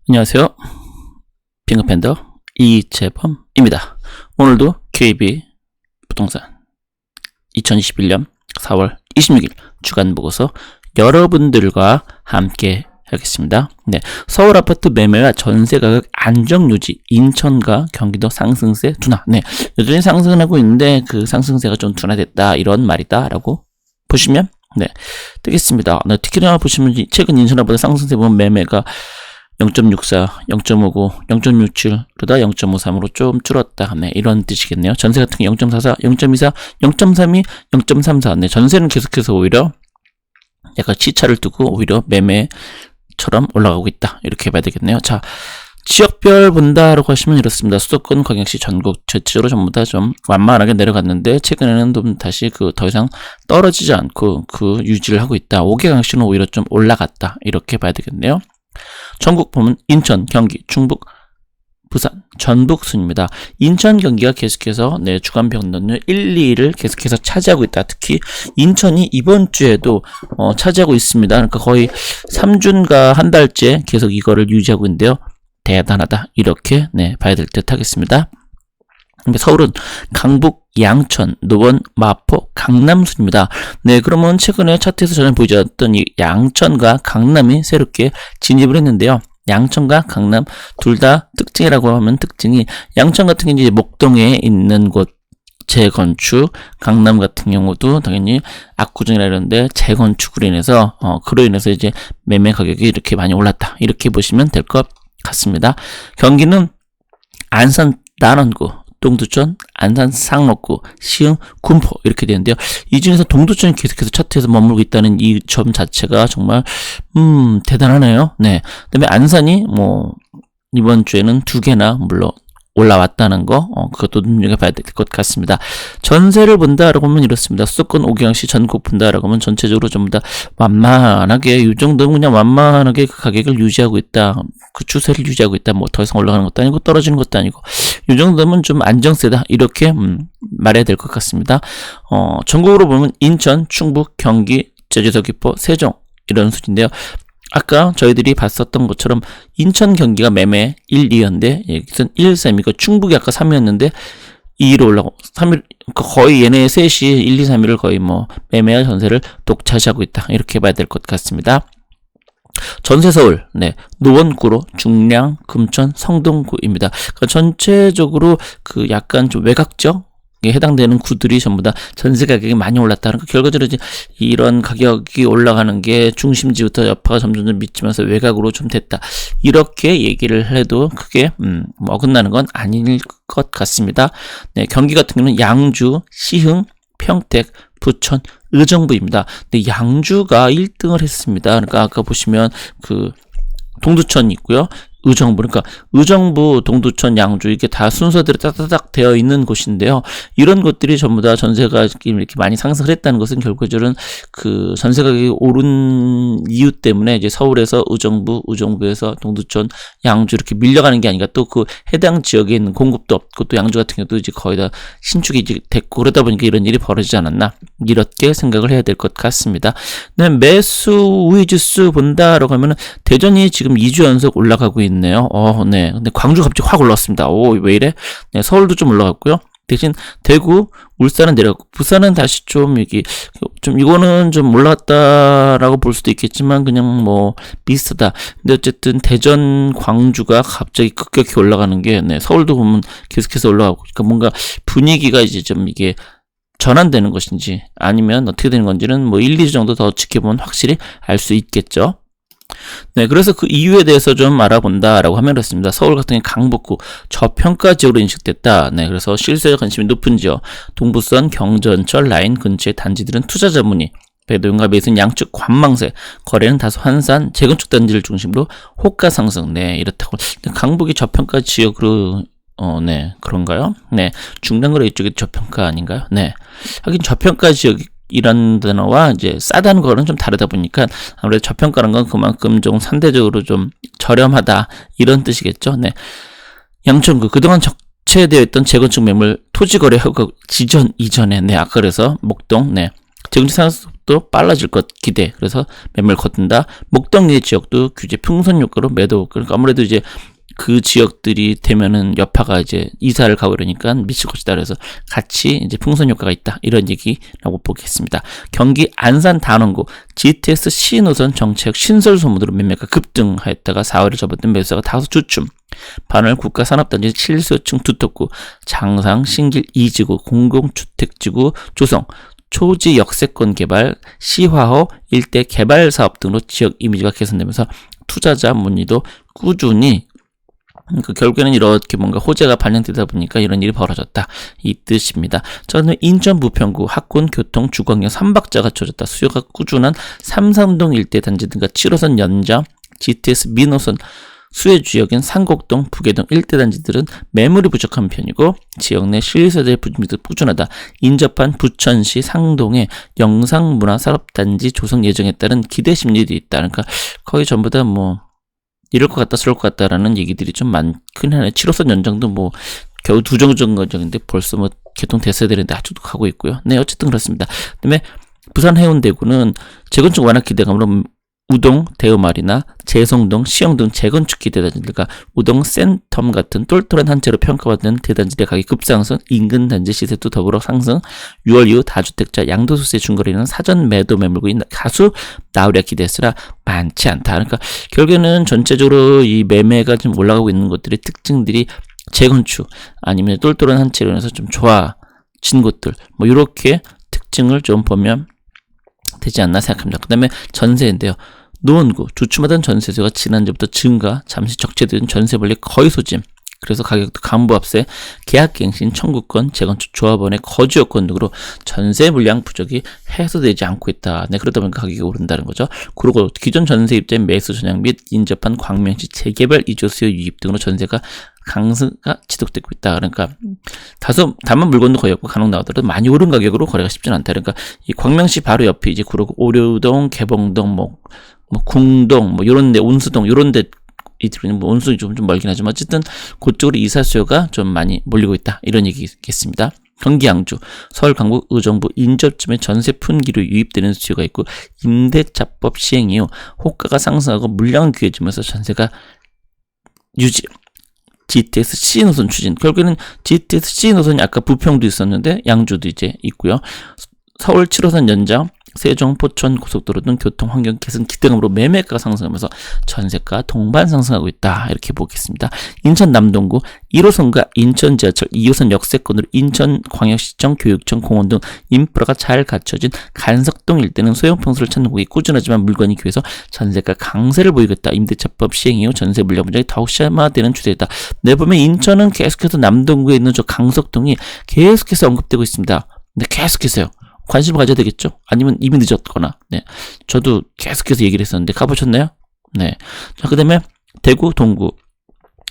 안녕하세요. 핑크팬더 이재범입니다. 오늘도 KB 부동산 2021년 4월 26일 주간보고서 여러분들과 함께 하겠습니다. 네, 서울 아파트 매매와 전세가격 안정유지, 인천과 경기도 상승세 둔화. 네, 여전히 상승하고 있는데 그 상승세가 좀 둔화됐다 이런 말이다 라고 보시면 되겠습니다. 특히나 보시면 최근 인천 아파트 상승세 보면 매매가 0.64, 0.59, 0.67, 그러다 0.53으로 좀 줄었다. 이런 뜻이겠네요. 전세 같은 게 0.44, 0.24, 0.32, 0.34. 네, 전세는 계속해서 오히려 약간 시차를 두고 오히려 매매처럼 올라가고 있다. 이렇게 봐야 되겠네요. 자, 지역별 본다라고 하시면 이렇습니다. 수도권, 광역시, 전국 전체적으로 전부 다 좀 완만하게 내려갔는데 최근에는 좀 다시 더 이상 떨어지지 않고 유지를 하고 있다. 5개 광역시는 오히려 좀 올라갔다. 이렇게 봐야 되겠네요. 전국 보면 인천, 경기, 충북, 부산, 전북 순입니다. 인천, 경기가 계속해서 주간 평균 1, 2를 계속해서 차지하고 있다. 특히 인천이 이번 주에도 차지하고 있습니다. 그러니까 거의 3주인가 한 달째 계속 이거를 유지하고 있는데요. 대단하다. 이렇게 봐야 될 듯 하겠습니다. 서울은 강북, 양천, 노원, 마포, 강남 순입니다. 네, 그러면 최근에 차트에서 전혀 보이지 않았던 이 양천과 강남이 새롭게 진입을 했는데요. 양천과 강남 둘 다 특징이라고 하면 특징이 양천 같은 경우는 이제 목동에 있는 곳 재건축, 강남 같은 경우도 당연히 압구정이라 이러는데 재건축으로 인해서 그로 인해서 이제 매매 가격이 이렇게 많이 올랐다. 이렇게 보시면 될 것 같습니다. 경기는 안산 단원구, 동두천, 안산 상록구, 시흥, 군포 이렇게 되는데요. 이 중에서 동두천이 계속해서 차트에서 머물고 있다는 이 점 자체가 정말 대단하네요. 네. 그다음에 안산이 이번 주에는 2개나 물론 올라왔다는 거 그것도 눈여겨봐야 될 것 같습니다. 전세를 본다라고 하면 이렇습니다. 수도권 5경시 전국 본다라고 하면 전체적으로 전부 다 완만하게 이 정도는 그냥 완만하게 그 가격을 유지하고 있다. 그 추세를 유지하고 있다. 더 이상 올라가는 것도 아니고 떨어지는 것도 아니고 이 정도면 좀 안정세다. 이렇게 말해야 될 것 같습니다. 전국으로 보면 인천, 충북, 경기, 제주도, 김포, 세종 이런 수준인데요. 아까 저희들이 봤었던 것처럼 인천 경기가 매매 1, 2였는데 여기서는 1, 3이고 충북이 아까 3이었는데 2로 올라가고 3일 거의 얘네 셋이 1, 2, 3일을 거의 매매와 전세를 독차지하고 있다. 이렇게 봐야 될 것 같습니다. 전세 서울, 노원구로 중량, 금천, 성동구입니다. 그러니까 전체적으로 약간 좀 외곽적 해당되는 구들이 전부 다 전세 가격이 많이 올랐다는 거. 결과적으로 이제 이런 가격이 올라가는 게 중심지부터 여파가 점점 미치면서 외곽으로 좀 됐다. 이렇게 얘기를 해도 크게 어긋나는 건 아닐 것 같습니다. 네, 경기 같은 경우는 양주, 시흥, 평택, 부천, 의정부입니다. 근데 양주가 1등을 했습니다. 그러니까 아까 보시면 동두천이 있고요. 의정부, 그러니까 의정부, 동두천, 양주 이게 다 순서대로 따다닥 되어 있는 곳인데요. 이런 것들이 전부 다 전세가 이렇게 많이 상승을 했다는 것은 결과적으로는 전세 가격이 오른 이유 때문에 이제 서울에서 의정부에서 동두천, 양주 이렇게 밀려가는 게 아니라 또 해당 지역에 있는 공급도 없고 또 양주 같은 경우도 이제 거의 다 신축이 이제 됐고 그러다 보니까 이런 일이 벌어지지 않았나 이렇게 생각을 해야 될 것 같습니다. 네, 매수 우위 지수 본다라고 하면은 대전이 지금 2주 연속 올라가고 있네요. 네. 근데 광주가 갑자기 확 올랐습니다. 왜 이래? 네, 서울도 좀 올라갔고요. 대신 대구, 울산은 내려갔고 부산은 다시 이거는 좀 올라갔다라고 볼 수도 있겠지만 그냥 비슷하다. 근데 어쨌든 대전, 광주가 갑자기 급격히 올라가는 게 서울도 보면 계속해서 올라가고 그러니까 뭔가 분위기가 이제 좀 이게 전환되는 것인지 아니면 어떻게 되는 건지는 1, 2주 정도 더 지켜보면 확실히 알 수 있겠죠. 네, 그래서 그 이유에 대해서 좀 알아본다라고 하면 그렇습니다. 서울 같은 경우 강북구 저평가 지역으로 인식됐다. 네, 그래서 실세 관심이 높은 지역, 동부선 경전철 라인 근처의 단지들은 투자 자문이 배도용과 매수인 양측 관망세, 거래는 다소 환산, 재건축 단지를 중심으로 호가 상승. 네, 이렇다고. 강북이 저평가 지역으로 그런가요? 네, 중랑거래 이쪽이 저평가 아닌가요? 네, 하긴 저평가 지역 이런 단어와 이제 싸다는 거는 좀 다르다 보니까 아무래도 저평가라는 건 그만큼 좀 상대적으로 좀 저렴하다 이런 뜻이겠죠. 네, 양천구 그동안 적체되어 있던 재건축 매물 토지 거래 허가 이전에 아까 그래서 목동 재건축 속도 빨라질 것 기대. 그래서 매매를 거둔다. 목동리 지역도 규제 풍선 효과로 매도. 그러니까 아무래도 이제 그 지역들이 되면은 여파가 이제 이사를 가고 이러니까 미칠 것이다. 그래서 같이 이제 풍선 효과가 있다. 이런 얘기라고 보겠습니다. 경기 안산 단원구 GTX C노선 정책 신설 소문으로 매매가 급등하였다가 4월에 접었던 매수가 다소 주춤. 반월 국가산업단지 7소층 두텁구 장상 신길 2지구 공공주택지구 조성 초지 역세권 개발 시화호 일대 개발 사업 등으로 지역 이미지가 개선되면서 투자자 문의도 꾸준히 결국에는 이렇게 뭔가 호재가 반영되다 보니까 이런 일이 벌어졌다. 이 뜻입니다. 저는 인천 부평구 학군 교통 주거경 3박자가 쳐졌다. 수요가 꾸준한 삼삼동 일대 단지 등과 7호선 연장 GTX 미노선 수혜 지역인 상곡동, 부계동 일대 단지들은 매물이 부족한 편이고 지역 내 실세대 분위기도 꾸준하다. 인접한 부천시 상동에 영상문화산업단지 조성 예정에 따른 기대 심리도 있다. 그러니까 거의 전부 다 뭐 이럴 것 같다, 저럴 것 같다라는 얘기들이 좀 많긴 하네. 7호선 연장도 뭐 겨우 두정거장인데 벌써 뭐 개통됐어야 되는데 아직도 가고 있고요. 네, 어쨌든 그렇습니다. 그다음에 부산 해운대구는 재건축 완화 기대감으로 우동, 대우마리나, 재성동, 시영동 재건축 기대단지들과 우동 센텀 같은 똘똘한 한 채로 평가받는 대단지대 가격 급상승, 인근 단지 시세도 더불어 상승, 6월 이후 다주택자 양도소득세 중거리는 사전 매도 매물구인 다수 나오랴 기대했으나 많지 않다. 그러니까 결국에는 전체적으로 이 매매가 좀 올라가고 있는 것들의 특징들이 재건축 아니면 똘똘한 한 채로 인해서 좀 좋아진 곳들 뭐 이렇게 특징을 좀 보면 되지 않나 생각합니다. 그 다음에 전세인데요. 노원구 주춤하던 전세수가 지난주부터 증가, 잠시 적체된 전세벌리 거의 소진. 그래서 가격도 간부합세, 계약갱신, 청구권, 재건축 조합원의 거주요건 등으로 전세 물량 부족이 해소되지 않고 있다. 네, 그러다 보니까 가격이 오른다는 거죠. 그리고 기존 전세 입자의 매수 전향 및 인접한 광명시 재개발 이주 수요 유입 등으로 전세가 강세가 지속되고 있다. 그러니까 다소 다만 물건도 거의 없고 간혹 나오더라도 많이 오른 가격으로 거래가 쉽지는 않다. 그러니까 이 광명시 바로 옆에 이제 구로구 오류동, 개봉동, 뭐 궁동, 뭐 요런데 온수동 요런데 이들은 뭐 온수동이 좀 멀긴 하지만 어쨌든 그쪽으로 이사 수요가 좀 많이 몰리고 있다. 이런 얘기겠습니다. 경기 양주, 서울 강북 의정부 인접점에 전세 분기로 유입되는 수요가 있고 임대차법 시행 이후 호가가 상승하고 물량은 귀해지면서 전세가 유지. GTX C노선 추진. 결국에는 GTX C노선이 아까 부평도 있었는데 양주도 이제 있고요. 서울 7호선 연장, 세종, 포천 고속도로 등 교통 환경 개선 기대감으로 매매가가 상승하면서 전세가 동반 상승하고 있다. 이렇게 보겠습니다. 인천 남동구 1호선과 인천 지하철 2호선 역세권으로 인천광역시청, 교육청, 공원 등 인프라가 잘 갖춰진 간석동 일대는 소형 평수를 찾는 곳이 꾸준하지만 물건이 귀해서 전세가 강세를 보이겠다. 임대차법 시행 이후 전세 물량 문제가 더욱 심화되는 추세다. 네, 보면 인천은 계속해서 남동구에 있는 저 강석동이 계속해서 언급되고 있습니다. 네, 계속해서요. 관심을 가져야 되겠죠? 아니면 이미 늦었거나. 네. 저도 계속해서 얘기를 했었는데 가보셨나요? 네. 자, 그 다음에 대구, 동구.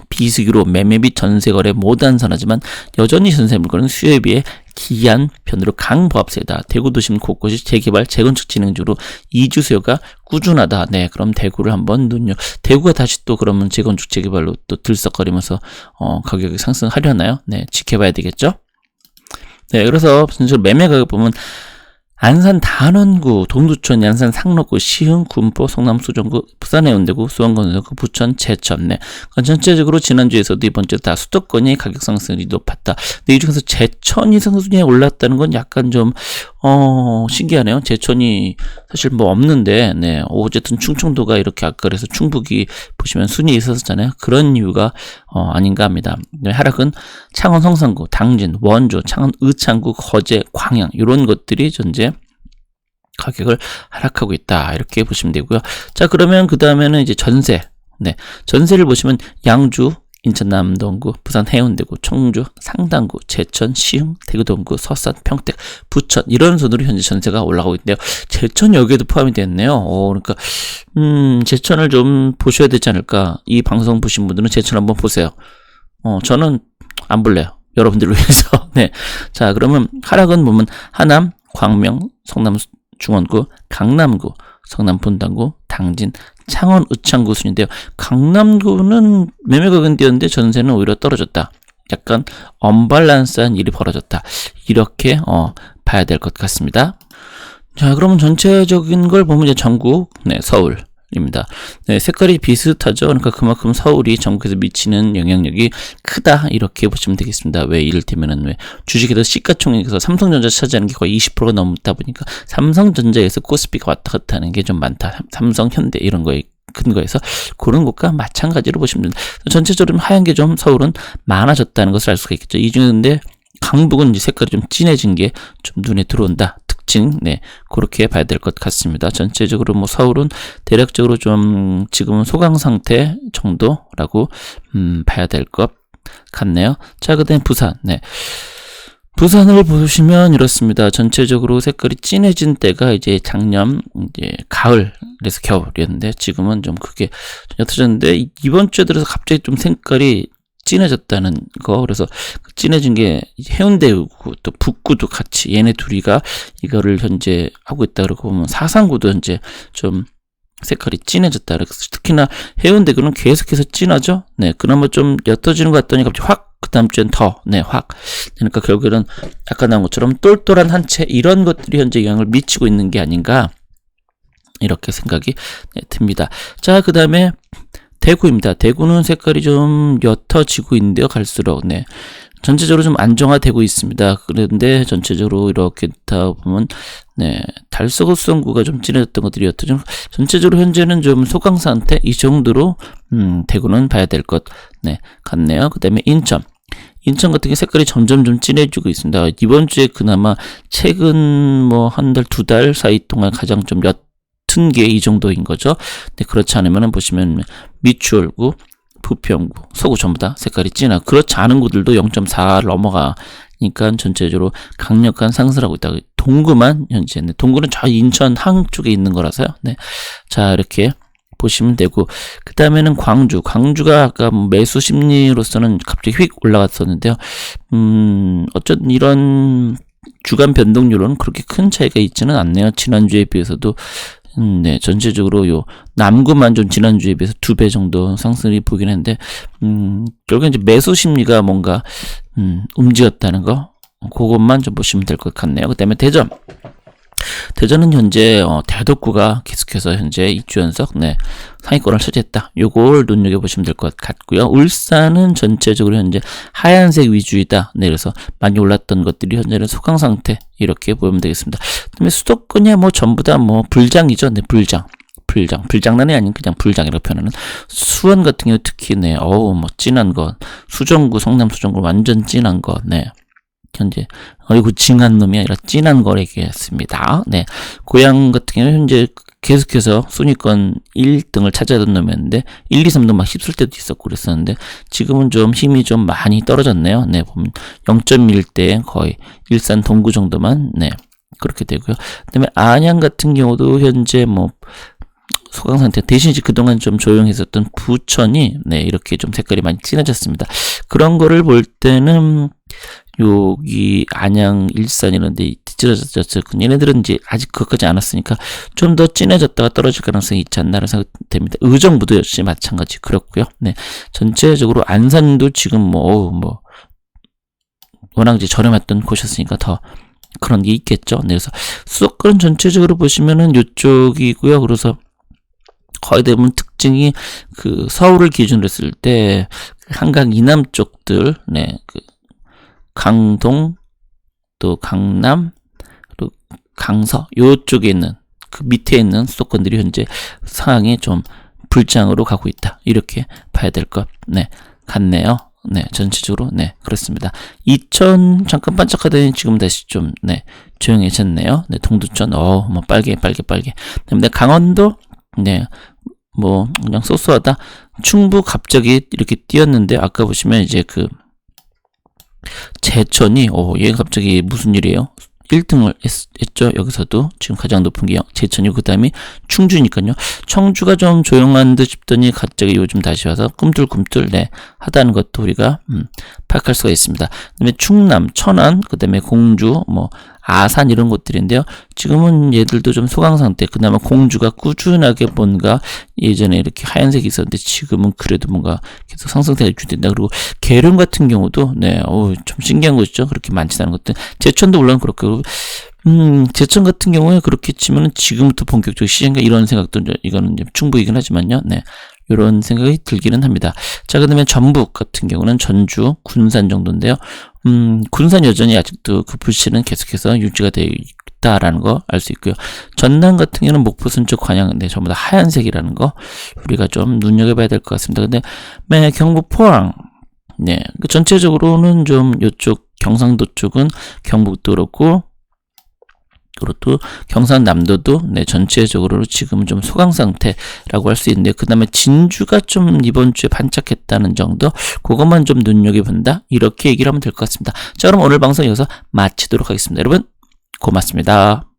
비수기로 매매 및 전세 거래 모두 한산하지만 여전히 전세 물건은 수요에 비해 기한 편으로 강보합세다. 대구 도심 곳곳이 재개발, 재건축 진행 중으로 이주 수요가 꾸준하다. 네, 그럼 대구를 한번 대구가 다시 또 그러면 재건축 재개발로 또 들썩거리면서 가격이 상승하려나요? 네, 지켜봐야 되겠죠? 네, 그래서 전체적으로 매매 가격 보면 안산 단원구, 동두천, 양산 상록구, 시흥, 군포, 성남 수정구, 부산 해운대구, 수원건설구, 부천, 제천. 네, 전체적으로 지난주에서도 이번 주에 다 수도권이 가격 상승률이 높았다. 근데 이 중에서 제천이 상승률이 올랐다는 건 약간 좀 신기하네요. 제천이 사실 뭐 없는데, 네, 어쨌든 충청도가 이렇게 아까 그래서 충북이 보시면 순위에 있었잖아요. 그런 이유가 아닌가 합니다. 네, 하락은 창원 성산구, 당진, 원주, 창원 의창구, 거제, 광양 이런 것들이 전체 가격을 하락하고 있다. 이렇게 보시면 되고요. 자, 그러면 그 다음에는 이제 전세. 네, 전세를 보시면 양주, 인천 남동구, 부산 해운대구, 청주, 상당구, 제천, 시흥, 대구 동구, 서산, 평택, 부천 이런 순으로 현재 전세가 올라가고 있는데요. 제천 여기에도 포함이 됐네요. 그러니까 제천을 좀 보셔야 되지 않을까. 이 방송 보신 분들은 제천 한번 보세요. 저는 안 볼래요. 여러분들을 위해서. 네, 자, 그러면 하락은 보면 하남, 광명, 성남 중원구, 강남구, 성남 분당구, 당진, 창원 의창구 순인데요. 강남구는 매매 가격은 뛰었는데 전세는 오히려 떨어졌다. 약간 언밸런스한 일이 벌어졌다. 이렇게 봐야 될 것 같습니다. 자, 그러면 전체적인 걸 보면 이제 전국, 네, 서울입니다. 네, 색깔이 비슷하죠. 그러니까 그만큼 서울이 전국에서 미치는 영향력이 크다, 이렇게 보시면 되겠습니다. 왜 이를테면은 왜 주식에서 시가총액에서 삼성전자 차지하는 게 거의 20%가 넘다 보니까 삼성전자에서 코스피가 왔다 갔다 하는 게 좀 많다. 삼성, 현대 이런 거에 근거해서 그런 것과 마찬가지로 보시면 됩니다. 전체적으로 하얀 게 좀 서울은 많아졌다는 것을 알 수가 있겠죠. 이 중에 근데 강북은 이제 색깔이 좀 진해진 게 좀 눈에 들어온다. 특징, 네, 그렇게 봐야 될 것 같습니다. 전체적으로 뭐 서울은 대략적으로 좀 지금은 소강 상태 정도라고 봐야 될 것 같네요. 자, 그다음 부산, 네. 부산을 보시면 이렇습니다. 전체적으로 색깔이 진해진 때가 이제 작년 이제 가을에서 겨울이었는데 지금은 좀 크게 옅어졌는데 이번 주에 들어서 갑자기 좀 색깔이 진해졌다는 거. 그래서 진해진 게 해운대구 또 북구도 같이 얘네 둘이가 이거를 현재 하고 있다. 그러고 보면 사상구도 현재 좀 색깔이 진해졌다. 그래서 특히나 해운대구는 계속해서 진하죠. 네, 그나마 좀 옅어지는 것 같더니 갑자기 확 그 다음 주엔 더, 네, 확. 그러니까 결국에는 아까 나온 것처럼 똘똘한 한 채 이런 것들이 현재 영향을 미치고 있는 게 아닌가 이렇게 생각이 듭니다. 자, 그 다음에 대구입니다. 대구는 색깔이 좀 옅어지고 있는데요. 갈수록, 네. 전체적으로 좀 안정화되고 있습니다. 그런데 전체적으로 이렇게 다 보면, 네. 달서구성구가 좀 진해졌던 것들이 옅어지고, 전체적으로 현재는 좀 소강 상태, 이 정도로, 대구는 봐야 될 것, 네. 같네요. 그 다음에 인천 같은 게 색깔이 점점 좀 진해지고 있습니다. 이번 주에 그나마 최근 뭐 한 달, 두 달 사이 동안 가장 좀 옅은 게 이 정도인 거죠. 근데 그렇지 않으면 보시면 미추홀구, 부평구, 서구 전부 다 색깔이 진하. 그렇지 않은 구들도 0.4 넘어가니까 전체적으로 강력한 상승을 하고 있다. 동구만 현재, 네, 동구는 저 인천 항 쪽에 있는 거라서요. 네, 자 이렇게 보시면 되고, 그 다음에는 광주가 아까 매수 심리로서는 갑자기 휙 올라갔었는데요. 어쨌든 이런 주간 변동률은 그렇게 큰 차이가 있지는 않네요. 지난주에 비해서도. 네, 전체적으로 요 남구만 좀 지난주에 비해서 2배 정도 상승이 보긴 했는데, 결국엔 이제 매수 심리가 뭔가 움직였다는 거, 그것만 좀 보시면 될 것 같네요. 그 다음에 대전은 현재 대덕구가 계속해서 현재 2주 연속, 네, 상위권을 차지했다. 요걸 눈여겨보시면 될 것 같고요. 울산은 전체적으로 현재 하얀색 위주이다. 네, 그래서 많이 올랐던 것들이 현재는 소강 상태, 이렇게 보면 되겠습니다. 그다음에 수도권이 뭐 전부 다 뭐 불장이죠. 네, 불장난이 아닌 그냥 불장이라고 표현하는 수원 같은 경우 특히, 네, 뭐 진한 것, 수정구, 성남 수정구 완전 진한 것, 네. 현재 어이구 징한 놈이 아니라 진한 걸 얘기했습니다. 네, 고양 같은 경우는 현재 계속해서 순위권 1등을 차지하던 놈이었는데 1, 2, 3등 막 휩쓸 때도 있었고 그랬었는데 지금은 좀 힘이 좀 많이 떨어졌네요. 네, 보면 0.1대 거의 일산 동구 정도만, 네, 그렇게 되고요. 그다음에 안양 같은 경우도 현재 뭐 소강 상태 대신 이제 그동안 좀 조용했었던 부천이, 네, 이렇게 좀 색깔이 많이 진해졌습니다. 그런 거를 볼 때는 여기 안양, 일산 이런 데 찌러졌죠. 얘네들은 이제 아직 그것까지 않았으니까 좀 더 진해졌다가 떨어질 가능성이 있지 않나라는 생각이 됩니다. 의정부도 역시 마찬가지 그렇고요. 네, 전체적으로 안산도 지금 뭐 워낙 이제 저렴했던 곳이었으니까 더 그런 게 있겠죠. 네, 그래서 수도권 전체적으로 보시면은 이쪽이고요. 그래서 거의 대부분 특징이 그 서울을 기준으로 했을 때 한강 이남 쪽들, 네, 그 강동, 또 강남, 그리고 강서 요쪽에 있는 그 밑에 있는 수도권들이 현재 상황이 좀 불장으로 가고 있다. 이렇게 봐야 될 것, 네, 같네요. 네, 전체적으로, 네, 그렇습니다. 이천 잠깐 반짝하더니 지금 다시 좀, 네, 조용해졌네요. 네, 동두천, 뭐 빨개. 그다음에 강원도, 네, 뭐 그냥 쏘쏘하다. 충북 갑자기 이렇게 뛰었는데 아까 보시면 이제 그 제천이 얘가 갑자기 무슨 일이에요? 1등을 했죠. 여기서도 지금 가장 높은 게 제천이고, 그 다음에 충주니까요. 청주가 좀 조용한 듯 싶더니 갑자기 요즘 다시 와서 꿈틀꿈틀, 네, 하다는 것도 우리가 파악할 수가 있습니다. 그 다음에 충남, 천안, 그 다음에 공주, 뭐 아산 이런 곳들인데요. 지금은 얘들도 좀 소강 상태. 그나마 공주가 꾸준하게 뭔가 예전에 이렇게 하얀색이 있었는데 지금은 그래도 뭔가 계속 상승세가 유지된다. 그리고 계룡 같은 경우도, 네, 좀 신기한 것이죠. 그렇게 많지 않은 것들. 제천도 물론 그렇고, 제천 같은 경우에 그렇게 치면 지금부터 본격적 시행가 이런 생각도 이거는 이제 충분이긴 하지만요. 네. 이런 생각이 들기는 합니다. 자, 그다음에 전북 같은 경우는 전주, 군산 정도인데요. 군산 여전히 아직도 그 불씨는 계속해서 유지가 되어 있다라는 거 알 수 있고요. 전남 같은 경우는 목포, 순천, 광양, 네, 전부 다 하얀색이라는 거 우리가 좀 눈여겨봐야 될 것 같습니다. 근데 네, 경북, 포항, 네, 그 전체적으로는 좀 이쪽 경상도 쪽은 경북도 그렇고. 그리고 경상남도도 네, 전체적으로 지금 좀 소강 상태라고 할 수 있는데 그 다음에 진주가 좀 이번 주에 반짝했다는 정도 그것만 좀 눈여겨본다 이렇게 얘기를 하면 될 것 같습니다. 자, 그럼 오늘 방송 여기서 마치도록 하겠습니다. 여러분 고맙습니다.